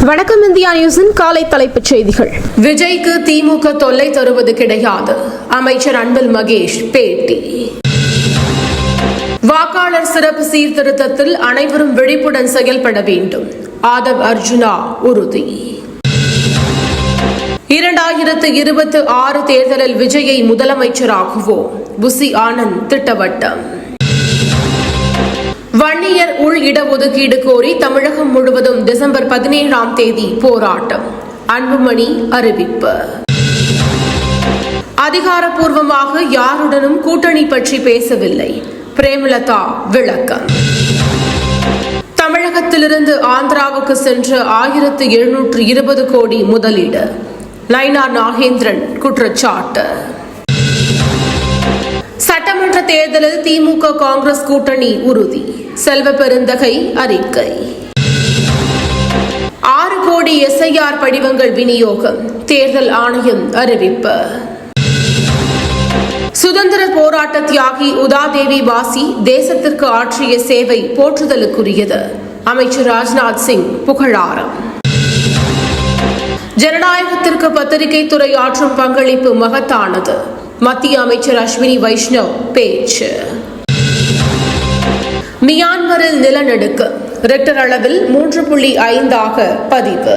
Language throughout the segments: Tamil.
வணக்கம் இந்தியா நியூஸின் காலை தலைப்புச் செய்திகள். விஜய்க்கு திமுக தொல்லை தருவது கிடையாது, அமைச்சர் அன்பில் மகேஷ் பேட்டி. வாக்காளர் சிறப்பு சீர்திருத்தத்தில் அனைவரும் விழிப்புடன் செயல்பட வேண்டும், ஆதவ் அர்ஜுனா உறுதி. 2026 தேர்தலில் விஜயை முதலமைச்சராகுவோம், புசி ஆனந்த் திட்டவட்டம். வன்னியர் உள் இடஒதுக்கீடு கோரி தமிழகம் முழுவதும் டிசம்பர் 17ஆம் தேதி போராட்டம், அன்புமணி அறிவிப்பு. அதிகாரப்பூர்வமாக யாருடனும் கூட்டணி பற்றி பேசவில்லை, பிரேமலதா விளக்கம். தமிழகத்திலிருந்து ஆந்திராவுக்கு சென்ற 1720 கோடி முதலீடு, நைனா நாகேந்திரன் குற்றச்சாட்டு. சட்டமன்ற தேர்தலில் திமுக காங்கிரஸ் கூட்டணி உறுதி, செல்வ பெருந்தகை அறிக்கை. 6 கோடி SIR படிவங்கள் விநியோகம், தேர்தல் ஆணையம் அறிவிப்பு. சுதந்திர போராட்ட தியாகி உதாதேவி வாசி தேசத்திற்கு ஆற்றிய சேவை போற்றுதலுக்குரியது, அமைச்சர் ராஜ்நாத் சிங் புகழாரம். ஜனநாயகத்திற்கு பத்திரிகை துறை ஆற்றும் பங்களிப்பு மகத்தானது, மத்திய அமைச்சர் அஸ்வினி வைஷ்ணவ் பேச்சு. மியான்மரில் நிலநடுக்கம், ரிக்டர் அளவில் 3.5 பதிவு.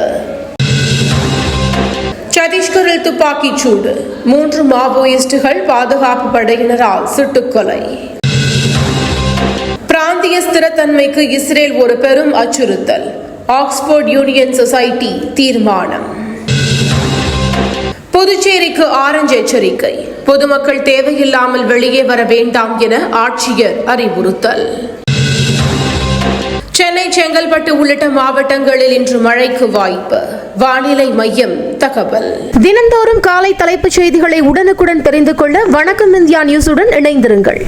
சத்தீஸ்கரில் துப்பாக்கிச் சூடு, 3 மாவோயிஸ்டுகள் பாதுகாப்பு படையினரால் சுட்டுக்கொலை. பிராந்திய ஸ்திரத்தன்மைக்கு இஸ்ரேல் ஒரு பெரும் அச்சுறுத்தல், ஆக்ஸ்போர்ட் யூனியன் சொசைட்டி தீர்மானம். புதுச்சேரிக்கு ஆரஞ்சு எச்சரிக்கை, பொதுமக்கள் தேவையில்லாமல் வெளியே வர வேண்டாம் என ஆட்சியர் அறிவுறுத்தல். சென்னை, செங்கல்பட்டு உள்ளிட்ட மாவட்டங்களில் இன்று மழைக்கு வாய்ப்பு, வானிலை மையம் தகவல். தினந்தோறும் காலை தலைப்புச் செய்திகளை உடனுக்குடன் தெரிந்து கொள்ள வணக்கம் இந்தியா நியூஸுடன் இணைந்திருங்கள்.